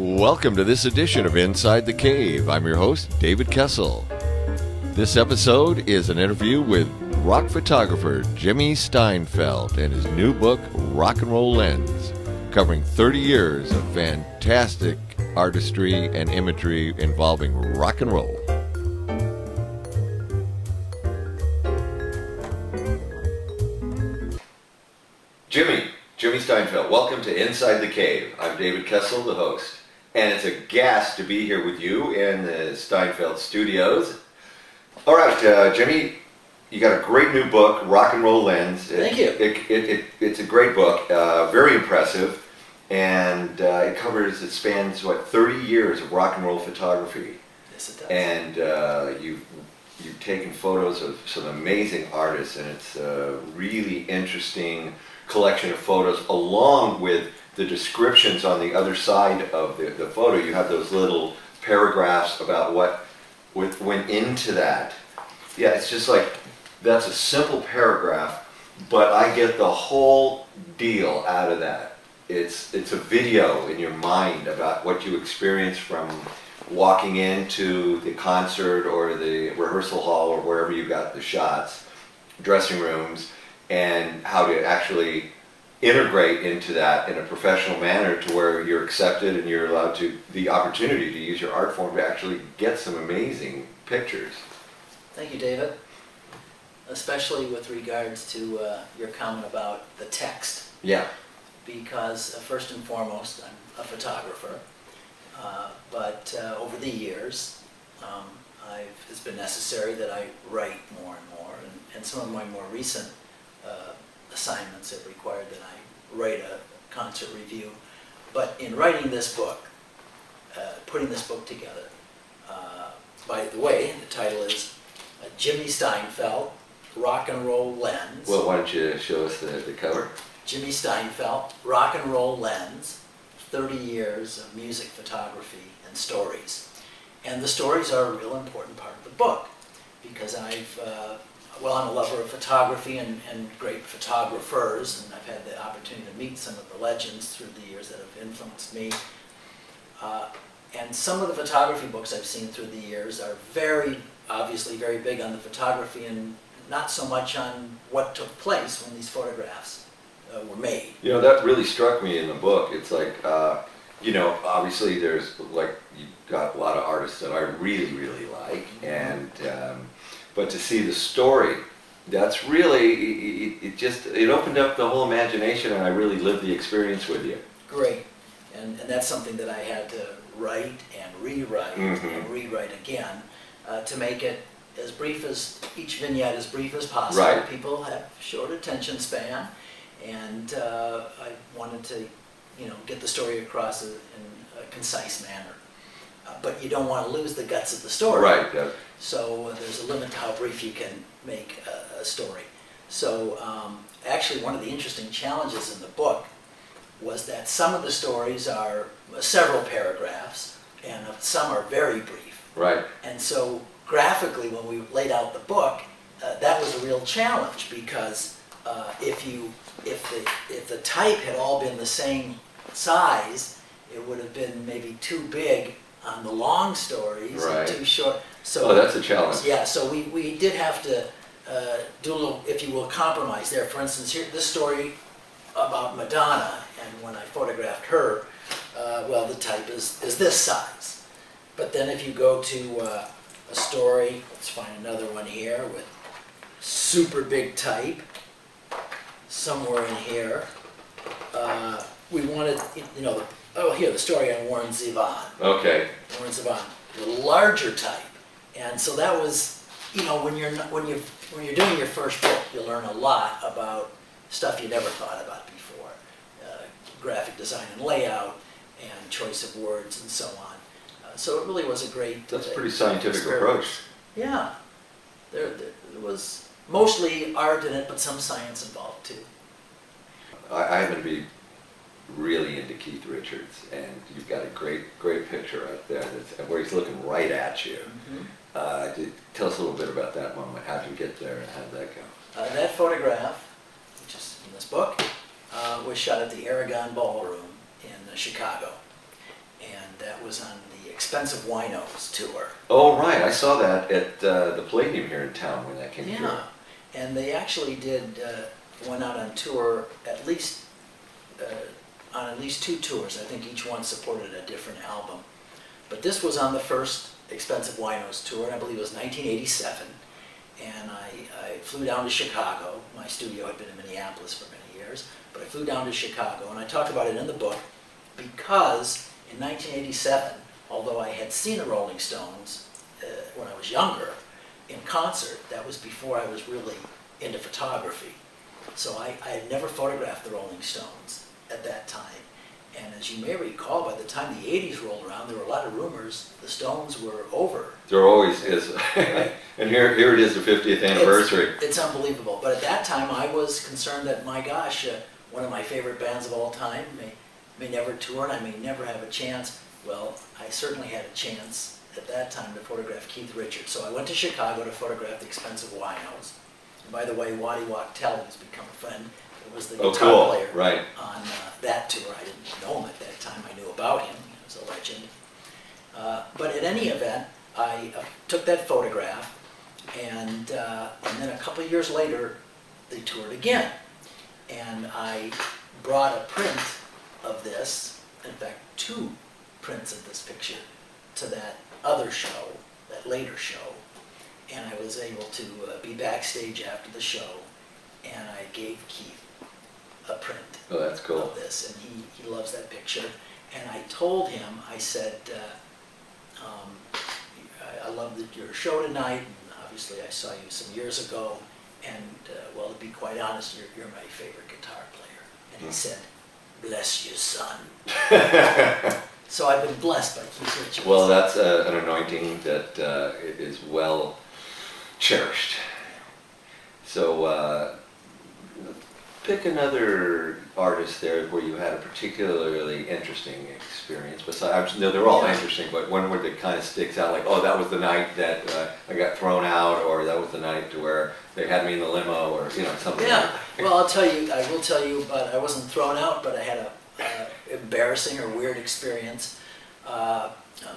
Welcome to this edition of Inside the Cave. I'm your host, David Kessel. This episode is an interview with rock photographer Jimmy Steinfeldt and his new book, Rock and Roll Lens, covering 30 years of fantastic artistry and imagery involving rock and roll. Jimmy Steinfeldt, welcome to Inside the Cave. I'm David Kessel, the host, and it's a gas to be here with you in the Steinfeldt studios. All right, Jimmy, you got a great new book, Rock and Roll Lens. Thank you. It's a great book, very impressive, and it spans, what, 30 years of rock and roll photography. Yes, it does. And you've taken photos of some amazing artists, and it's a really interesting collection of photos, along with the descriptions on the other side of the photo. You have those little paragraphs about what went into that. Yeah, it's just like, that's a simple paragraph, but I get the whole deal out of that. It's a video in your mind about what you experience from walking into the concert or the rehearsal hall or wherever you got the shots, dressing rooms, and how to actually integrate into that in a professional manner to where you're accepted and you're allowed the opportunity to use your art form to actually get some amazing pictures. Thank you, David. Especially with regards to your comment about the text. Yeah. Because first and foremost, I'm a photographer, but over the years, it's been necessary that I write more and more, and some of my more recent assignments have required that I write a concert review. But in writing this book, putting this book together, by the way, the title is Jimmy Steinfeldt, Rock and Roll Lens. Well, why don't you show us the cover? Jimmy Steinfeldt, Rock and Roll Lens, 30 years of music photography and stories. And the stories are a real important part of the book, because I'm a lover of photography and great photographers, and I've had the opportunity to meet some of the legends through the years that have influenced me. And some of the photography books I've seen through the years are obviously very big on the photography and not so much on what took place when these photographs were made. You know, that really struck me in the book. It's like, you know, obviously there's, like, you've got a lot of artists that I really, really like, and but to see the story, that's really, it opened up the whole imagination, and I really lived the experience with you. Great. And that's something that I had to write and rewrite and rewrite again to make it as brief as, each vignette as brief as possible. Right. People have short attention span, and I wanted to, you know, get the story across in a concise manner. But you don't want to lose the guts of the story. Right. Yeah. So there's a limit to how brief you can make a story. So actually, one of the interesting challenges in the book was that some of the stories are several paragraphs, and some are very brief. Right. And so graphically, when we laid out the book, that was a real challenge, because if the type had all been the same size, it would have been maybe too big on the long stories, right, and too short. So that's a challenge. Yeah, so we did have to do a little, if you will, compromise there. For instance, here, this story about Madonna, and when I photographed her, well, the type is this size. But then if you go to a story, let's find another one here with super big type, somewhere in here, we wanted, you know, the story on Warren Zevon. Okay. Warren Zevon, the larger type. And so that was, you know, when you're doing your first book, you learn a lot about stuff you never thought about before, graphic design and layout, and choice of words, and so on. So it really was a great. That's a pretty scientific approach. Yeah, there was mostly art in it, but some science involved too. I happen to be really into Keith Richards, and you've got a great picture right there where he's looking right at you. Tell us a little bit about that moment. How did you get there, and how did that go? That photograph, which is in this book, was shot at the Aragon Ballroom in Chicago. and that was on the Expensive Winos tour. Oh, right. I saw that at the Palladium here in town when that came through. Yeah, and they actually went out on tour on at least 2 tours. I think each one supported a different album. But this was on the first Expensive Winos tour, and I believe it was 1987. And I flew down to Chicago. My studio had been in Minneapolis for many years, but I flew down to Chicago, and I talk about it in the book because in 1987, although I had seen the Rolling Stones when I was younger in concert, that was before I was really into photography. So I had never photographed the Rolling Stones at that time. And as you may recall, by the time the 80s rolled around, there were a lot of rumors the Stones were over. There always is. Right? And here it is, the 50th anniversary. It's unbelievable. But at that time, I was concerned that, my gosh, one of my favorite bands of all time may never tour, and I may never have a chance. Well, I certainly had a chance at that time to photograph Keith Richards. So I went to Chicago to photograph the Expensive Winos. And by the way, Waddy Wachtel, who's become a friend, was the guitar player right. on that tour. I didn't know him at that time. I knew about him. He was a legend. But at any event, I took that photograph, and then a couple of years later, they toured again. And I brought a print of this, in fact, 2 prints of this picture, to that other show, that later show. And I was able to be backstage after the show, and I gave Keith a print of this, and he loves that picture. And I told him, I said, I love your show tonight, and obviously I saw you some years ago, and well, to be quite honest, you're my favorite guitar player. And he said, bless you, son. So I've been blessed by Keith Richards. Well, that's an anointing that is well cherished. So pick another artist there where you had a particularly interesting experience. Besides, no, they're all interesting, but one where it kind of sticks out, like, oh, that was the night that I got thrown out, or that was the night to where they had me in the limo, or something. Yeah. Well, I will tell you, but I wasn't thrown out, but I had a embarrassing or weird experience.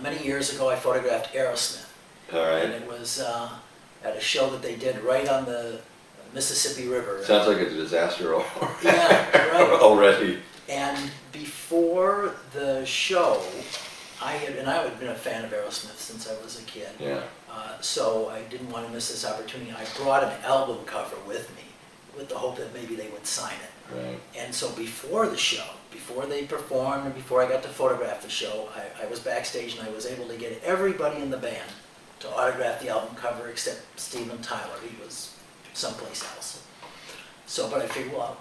Many years ago, I photographed Aerosmith. All right. And it was at a show that they did right on the Mississippi River. Sounds like a disaster yeah, right. already. And before the show, I had been a fan of Aerosmith since I was a kid. Yeah. So I didn't want to miss this opportunity. I brought an album cover with me, with the hope that maybe they would sign it. Right. And so before the show, before they performed, and before I got to photograph the show, I was backstage, and I was able to get everybody in the band to autograph the album cover except Steven Tyler. He was someplace else. So, but I figured, well, I'll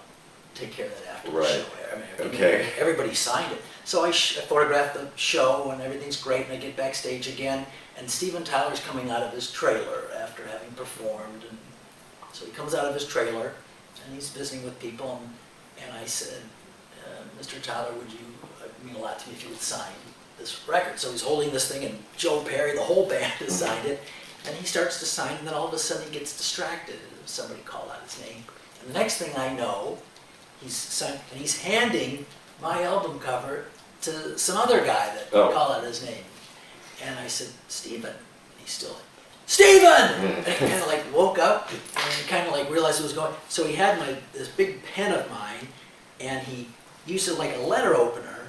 take care of that after the show. I mean, everybody signed it. So I photographed the show, and everything's great, and I get backstage again, and Steven Tyler's coming out of his trailer after having performed. And so he comes out of his trailer, and he's visiting with people, and I said, Mr. Tyler, would you, it mean a lot to me if you would sign this record. So he's holding this thing, and Joe Perry, the whole band, has signed it, and he starts to sign, and then all of a sudden he gets distracted. Somebody called out his name. And the next thing I know, he's handing my album cover to some other guy that called out his name. And I said, Steven. And he's still, Steven! And he kind of like woke up, and he kind of like realized what was going on. So he had this big pen of mine, and he used it like a letter opener,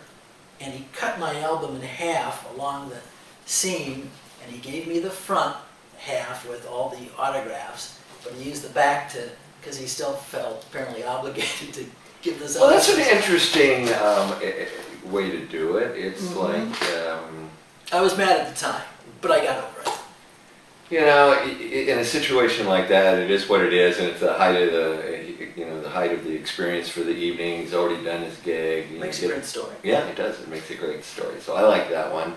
and he cut my album in half along the seam, and he gave me the front half with all the autographs, but he used the back because he still felt apparently obligated to give this. Well, that's an interesting way to do it. It's like I was mad at the time, but I got over it. In a situation like that, it is what it is, and it's the height of the height of the experience for the evening. He's already done his gig. Makes a great story. Yeah, it does. It makes a great story. So I like that one.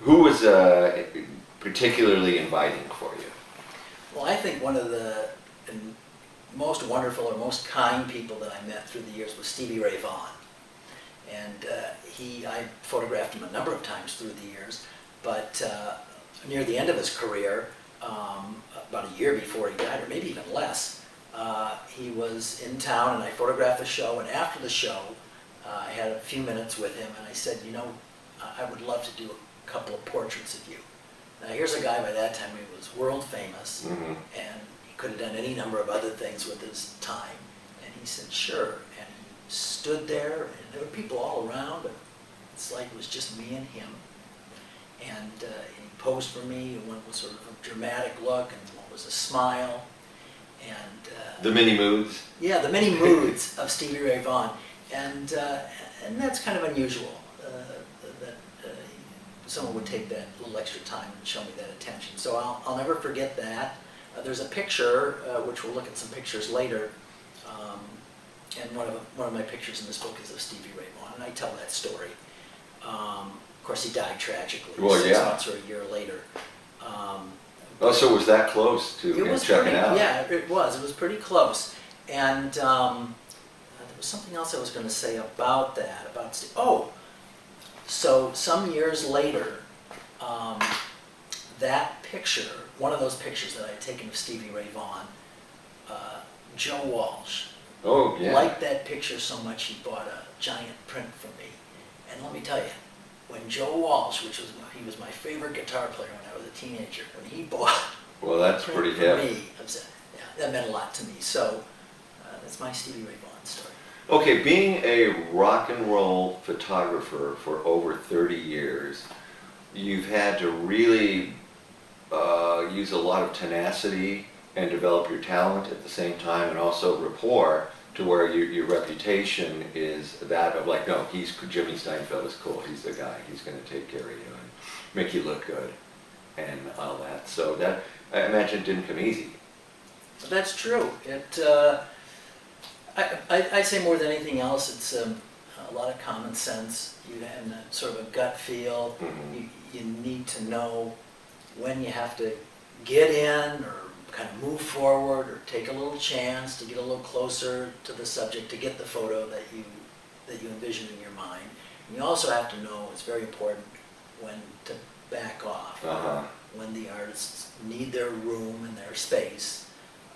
Who was particularly inviting for you? Well, I think one of the most wonderful or most kind people that I met through the years was Stevie Ray Vaughan. And I photographed him a number of times through the years, but near the end of his career, about a year before he died, or maybe even less, he was in town, and I photographed the show, and after the show, I had a few minutes with him, and I said, I would love to do a couple of portraits of you. Now here's a guy by that time who was world famous, and he could have done any number of other things with his time. And he said, sure. And he stood there, and there were people all around, but it's like it was just me and him. And he posed for me, and one was sort of a dramatic look, and one was a smile. And the many moods. Yeah, the many moods of Stevie Ray Vaughan. And that's kind of unusual, that someone would take that little extra time and show me that attention. So I'll never forget that. There's a picture, which we'll look at some pictures later, and one of my pictures in this book is of Stevie Ray Vaughan, and I tell that story. Of course, he died tragically 6 months or a year later. Oh, so it was that close to checking out? Yeah, it was. It was pretty close. And there was something else I was going to say about that. So some years later, that picture, one of those pictures that I had taken of Stevie Ray Vaughan, Joe Walsh, liked that picture so much he bought a giant print for me. And let me tell you, when Joe Walsh, he was my favorite guitar player when I was a teenager, when he bought that's a pretty print for heavy. me, that meant a lot to me. So that's my Stevie Ray Vaughan story. Okay, being a rock and roll photographer for over 30 years, you've had to really use a lot of tenacity and develop your talent at the same time, and also rapport to where your reputation is that of like, no, Jimmy Steinfeldt is cool, he's the guy, he's going to take care of you and make you look good and all that. So that, I imagine, didn't come easy. That's true. I'd say more than anything else, it's a lot of common sense. You have sort of a gut feel. You need to know when you have to get in or kind of move forward or take a little chance to get a little closer to the subject to get the photo that you envision in your mind. And you also have to know, it's very important, when to back off, when the artists need their room and their space.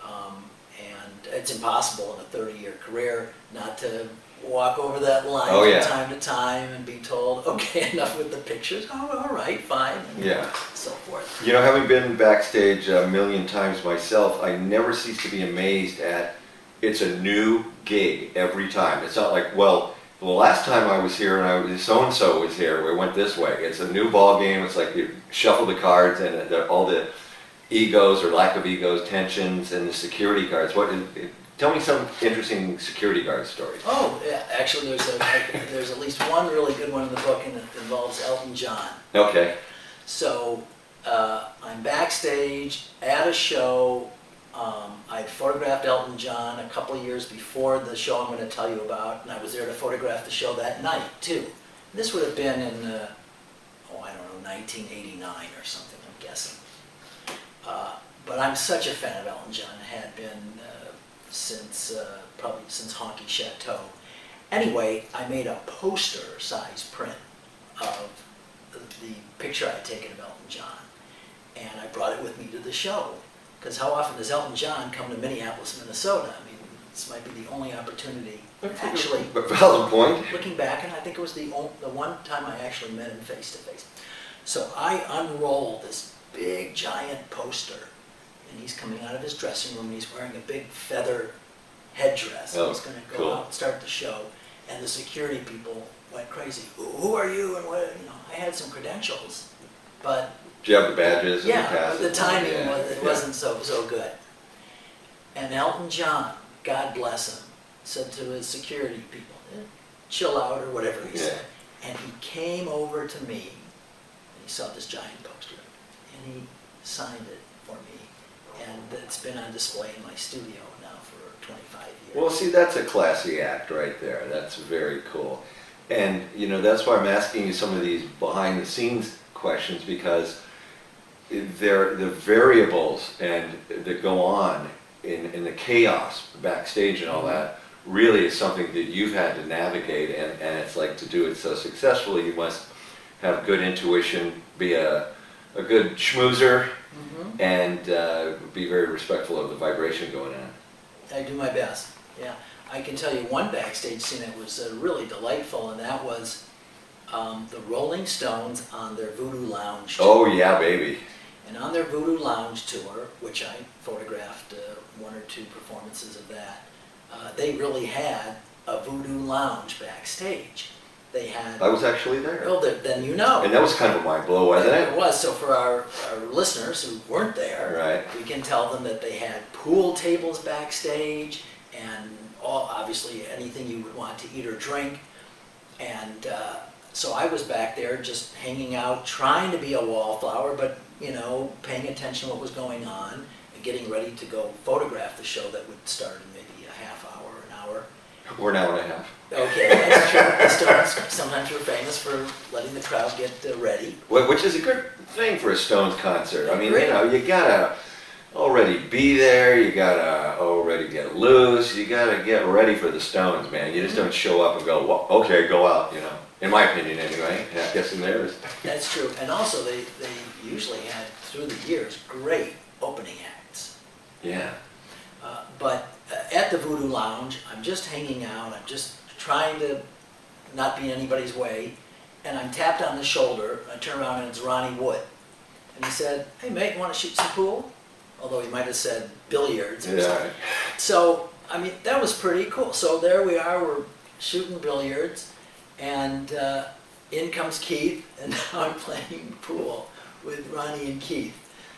And it's impossible in a 30-year career not to walk over that line from time to time and be told, okay, enough with the pictures, oh, all right, fine, and so forth. You know, having been backstage a million times myself, I never cease to be amazed at it's a new gig every time. It's not like, well, the last time I was here and so-and-so was here, we went this way. It's a new ball game. It's like you shuffle the cards and all the egos or lack of egos, tensions, and the security guards. Tell me some interesting security guard stories. Oh, yeah, actually there's at least one really good one in the book, and it involves Elton John. Okay. So I'm backstage at a show. I photographed Elton John a couple of years before the show I'm going to tell you about, and I was there to photograph the show that night too. This would have been in, I don't know, 1989 or something, I'm guessing. But I'm such a fan of Elton John. I had been probably since Honky Chateau. Anyway, I made a poster-size print of the picture I had taken of Elton John, and I brought it with me to the show. Because how often does Elton John come to Minneapolis, Minnesota? I mean, this might be the only opportunity. Actually, valid point. Looking back, and I think it was the one time I actually met him face to face. So I unrolled this big, giant poster, and he's coming out of his dressing room, and he's wearing a big feather headdress. He's going to go out and start the show, and the security people went crazy. Who are you? And what? You know, I had some credentials, but do you have the badges? Yeah, and the timing wasn't so good. And Elton John, God bless him, said to his security people, chill out or whatever he said. And he came over to me, and he saw this giant poster, and he signed it for me. And it's been on display in my studio now for 25 years. Well, see, that's a classy act right there. That's very cool. And, you know, that's why I'm asking you some of these behind-the-scenes questions, because they're the variables that go on in the chaos backstage and all that really is something that you've had to navigate, and it's like, to do it so successfully you must have good intuition, be a good schmoozer, and be very respectful of the vibration going on. I do my best, yeah. I can tell you one backstage scene that was really delightful, and that was the Rolling Stones on their Voodoo Lounge tour. Oh yeah, baby. And on their Voodoo Lounge tour, which I photographed one or two performances of that, they really had a Voodoo Lounge backstage. They had. I was actually there. Well, then you know. And that was kind of a mind blow, wasn't it? It was. So for our listeners who weren't there, right, we can tell them that they had pool tables backstage and obviously anything you would want to eat or drink. And so I was back there just hanging out, trying to be a wallflower, but you know, paying attention to what was going on and getting ready to go photograph the show that would start in maybe a half hour, an hour. Or an hour and a half. Okay, that's true. The Stones sometimes were famous for letting the crowd get ready. Which is a good thing for a Stones concert. I mean, you know, you gotta already be there, you gotta already get loose, you gotta get ready for the Stones, man. You just don't show up and go, well, okay, go out, you know. In my opinion, anyway. And I guess in theirs. That's true. And also, they usually had, through the years, great opening acts. Yeah. But at the Voodoo Lounge, I'm just hanging out, I'm just trying to not be in anybody's way, and I'm tapped on the shoulder, I turn around and it's Ronnie Wood. And he said, hey mate, you want to shoot some pool? Although he might have said billiards or something. So, I mean, that was pretty cool. So there we are, we're shooting billiards, and in comes Keith, and now I'm playing pool with Ronnie and Keith.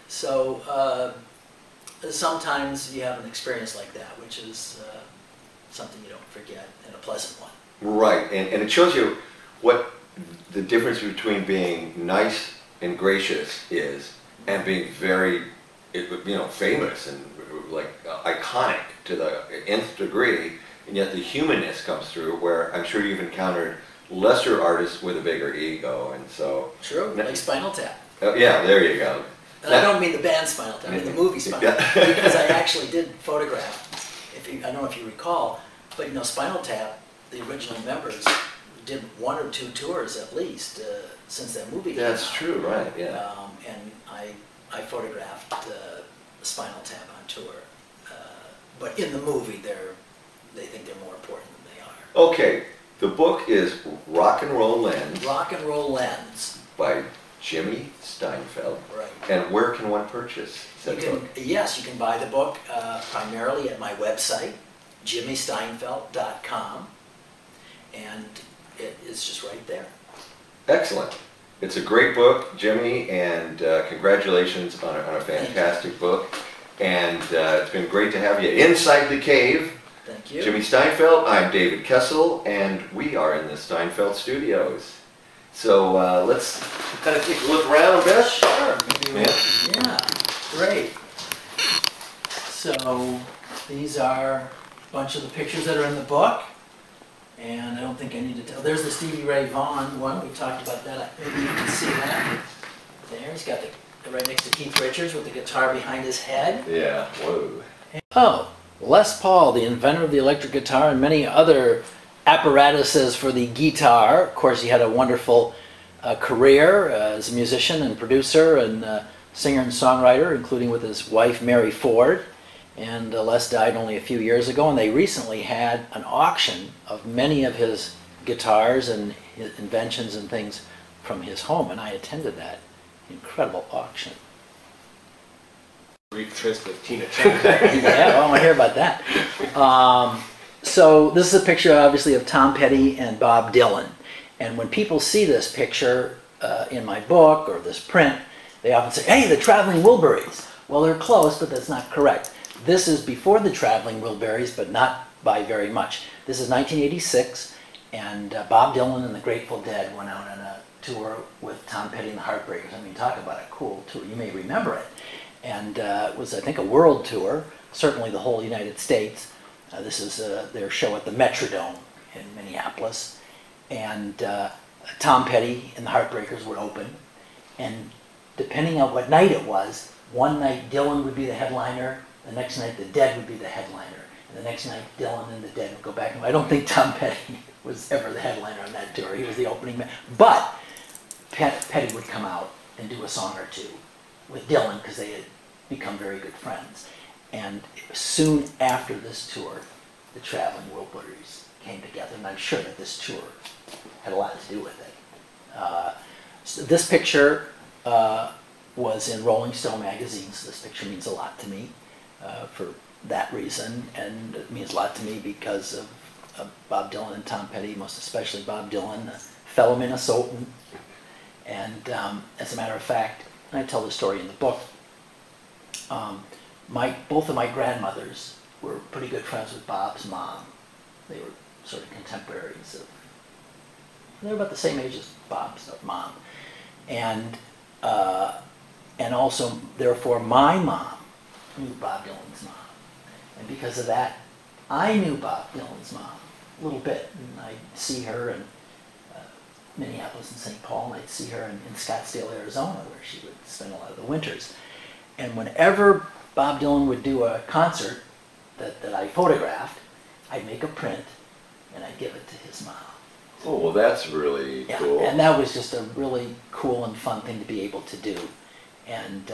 So sometimes you have an experience like that, which is something you don't forget, and a pleasant one. Right, and it shows you what the difference between being nice and gracious is, and being very, you know, famous and like iconic to the nth degree, and yet the humanness comes through, where I'm sure you've encountered lesser artists with a bigger ego, and so... True, like Spinal Tap. Yeah, there you go. And I don't mean the band Spinal Tap, I mean the movie Spinal Tap, because I actually did photograph, I don't know if you recall, but you know, Spinal Tap, the original members, did one or two tours at least since that movie came out. That's true, right, yeah. And I photographed Spinal Tap on tour, but in the movie they think they're more important than they are. Okay, the book is Rock and Roll Lens. Rock and Roll Lens. By Jimmy Steinfeldt. Right. And where can one purchase that book? Yes, you can buy the book primarily at my website, jimmysteinfeldt.com, and it is just right there. Excellent. It's a great book, Jimmy, and congratulations on a fantastic book. And it's been great to have you inside the cave. Thank you. Jimmy Steinfeldt, I'm David Kessel, and we are in the Steinfeldt studios. So let's kind of take a look around a bit. Sure. Yeah, great. So these are a bunch of the pictures that are in the book. And I don't think I need to tell. There's the Stevie Ray Vaughan one. We talked about that. Maybe you can see that. There, he's got the right next to Keith Richards with the guitar behind his head. Yeah, whoa. Oh, Les Paul, the inventor of the electric guitar and many other apparatuses for the guitar. Of course, he had a wonderful career as a musician and producer and singer and songwriter, including with his wife Mary Ford. And Les died only a few years ago, and they recently had an auction of many of his guitars and his inventions and things from his home, and I attended that incredible auction. Brief tryst with Tina Turner. Yeah, well, I want to hear about that. So this is a picture, obviously, of Tom Petty and Bob Dylan. And when people see this picture in my book or this print, they often say, hey, the Traveling Wilburys. Well, they're close, but that's not correct. This is before the Traveling Wilburys, but not by very much. This is 1986, and Bob Dylan and the Grateful Dead went out on a tour with Tom Petty and the Heartbreakers. I mean, talk about a cool tour. You may remember it. And it was, I think, a world tour, certainly the whole United States. This is their show at the Metrodome in Minneapolis. And Tom Petty and the Heartbreakers would open. And depending on what night it was, one night Dylan would be the headliner, the next night the Dead would be the headliner, and the next night Dylan and the Dead would go back. I don't think Tom Petty was ever the headliner on that tour. He was the opening man. But Petty would come out and do a song or two with Dylan because they had become very good friends. And soon after this tour, the Traveling Wilburys came together, and I'm sure that this tour had a lot to do with it. So this picture was in Rolling Stone magazine, so this picture means a lot to me for that reason, and it means a lot to me because of Bob Dylan and Tom Petty, most especially Bob Dylan, a fellow Minnesotan. And as a matter of fact, and I tell the story in the book, both of my grandmothers were pretty good friends with Bob's mom. They were sort of contemporaries of, they were about the same age as Bob's mom. And also, therefore, my mom knew Bob Dylan's mom. And because of that, I knew Bob Dylan's mom a little bit. And I'd see her in Minneapolis and St. Paul, and I'd see her in Scottsdale, Arizona, where she would spend a lot of the winters. And whenever Bob Dylan would do a concert that I photographed, I'd make a print and I'd give it to his mom. Oh, well, that's really cool. And that was just a really cool and fun thing to be able to do. And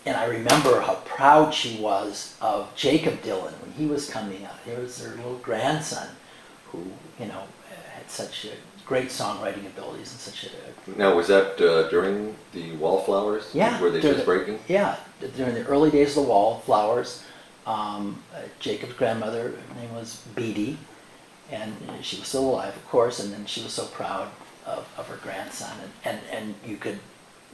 I remember how proud she was of Jacob Dylan when he was coming out. Here was her little grandson who, you know, had such great songwriting abilities and such a... Now, was that during the Wallflowers? Yeah. Were they just breaking? Yeah, during the early days of the Wallflowers. Jacob's grandmother, her name was Beattie, and she was still alive, of course, and then she was so proud of her grandson, and you could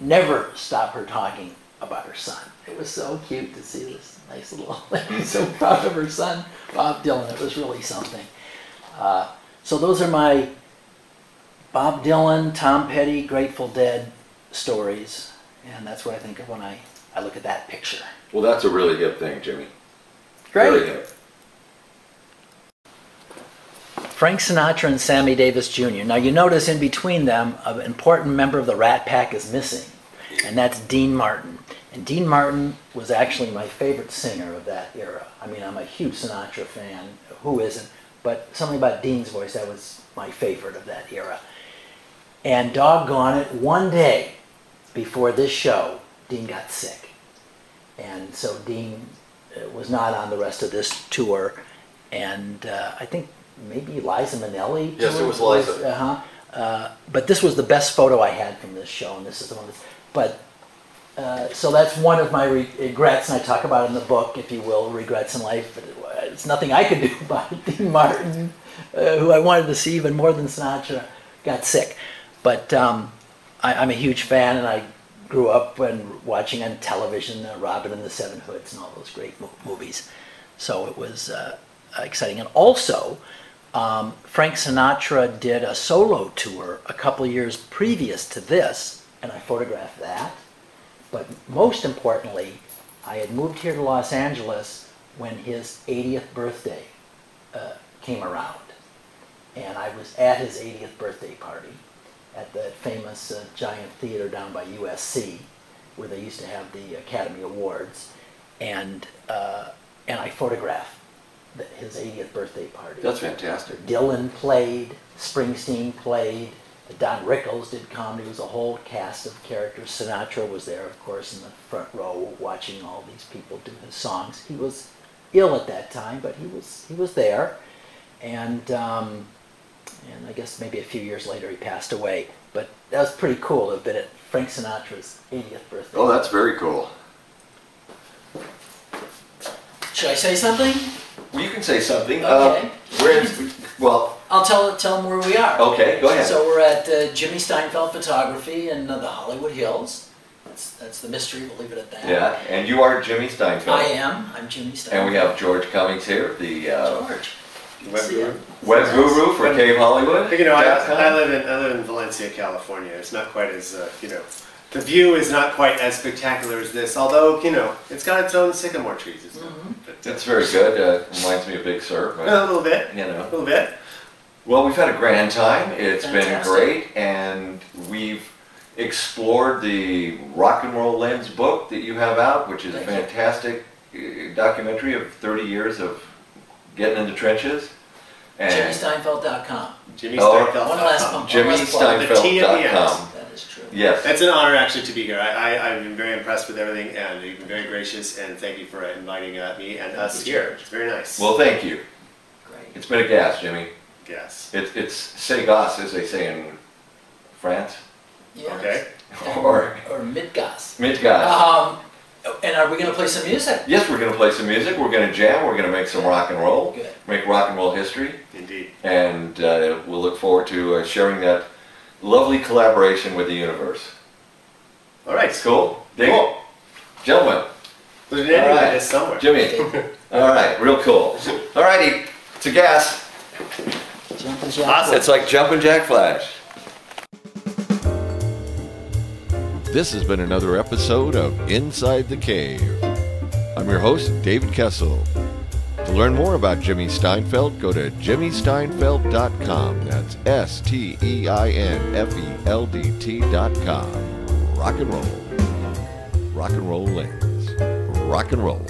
never stop her talking about her son. It was so cute to see this nice little lady so proud of her son, Bob Dylan. It was really something. So those are my Bob Dylan, Tom Petty, Grateful Dead stories, and that's what I think of when I look at that picture. Well, that's a really hip thing, Jimmy. Great. Very hip. Frank Sinatra and Sammy Davis Jr. Now you notice in between them, an important member of the Rat Pack is missing, and that's Dean Martin. And Dean Martin was actually my favorite singer of that era. I mean, I'm a huge Sinatra fan, who isn't? But something about Dean's voice, that was my favorite of that era. And doggone it, one day before this show, Dean got sick. And so Dean was not on the rest of this tour. And I think maybe Liza Minnelli. Yes, it was Liza. But this was the best photo I had from this show, and this is the one that's... But, so that's one of my regrets, and I talk about it in the book, if you will, Regrets in Life. But it's nothing I could do about it. Dean Martin, who I wanted to see even more than Sinatra, got sick. But I'm a huge fan, and I grew up watching on television Robin and the Seven Hoods and all those great movies. So it was exciting. And also, Frank Sinatra did a solo tour a couple years previous to this, and I photographed that. But most importantly, I had moved here to Los Angeles when his 80th birthday came around. And I was at his 80th birthday party at the famous giant theater down by USC, where they used to have the Academy Awards. And I photographed his 80th birthday party. That's fantastic. Dylan played, Springsteen played, Don Rickles did comedy. It was a whole cast of characters. Sinatra was there, of course, in the front row watching all these people do his songs. He was ill at that time, but he was there. And I guess maybe a few years later he passed away. But that was pretty cool to have been at Frank Sinatra's 80th birthday. Oh, that's very cool. Should I say something? Well, you can say something. Okay. I'll tell them where we are. Okay, go ahead. So we're at Jimmy Steinfeldt Photography in the Hollywood Hills. That's the mystery, we'll leave it at that. Yeah, and you are Jimmy Steinfeldt. I'm Jimmy Steinfeldt. And we have George Cummings here, the George. web guru for Cave Hollywood. You know, I live in Valencia, California. It's not quite as the view is not quite as spectacular as this. Although it's got its own sycamore trees. Isn't it? It's very good. Reminds me of Big Sur. But, a little bit. A little bit. Well, we've had a grand time. It's Fantastic. been great, and we've explored the Rock and Roll Lens book that you have out, which is a fantastic documentary of 30 years of getting in the trenches. JimmySteinfeldt.com. JimmySteinfeldt.com. One last one. JimmySteinfeldt.com. That is true. Yes. It's an honor actually to be here. I've been very impressed with everything, and you've been very gracious, and thank you for inviting me and us here. It's very nice. Well, thank you. Great. It's been a gas, Jimmy. Yes. It's c'est gas, as they say in France. Yes. Okay. or Midgas. Midgard. And are we going to play some music? Yes, we're going to play some music. We're going to jam. We're going to make some rock and roll. Good. Make rock and roll history. Indeed. And we'll look forward to sharing that lovely collaboration with the universe. All right. It's cool? Dig it? Cool. Gentlemen. There's an ending All right. to this somewhere. Jimmy. All right, real cool. All righty, to gas. Jumpin' Jack. Awesome. It's like Jumpin' Jack Flash. This has been another episode of Inside the Cave. I'm your host, David Kessel. To learn more about Jimmy Steinfeldt, go to jimmysteinfeldt.com. That's STEINFELDT.com. Rock and roll. Rock and roll lanes. Rock and roll.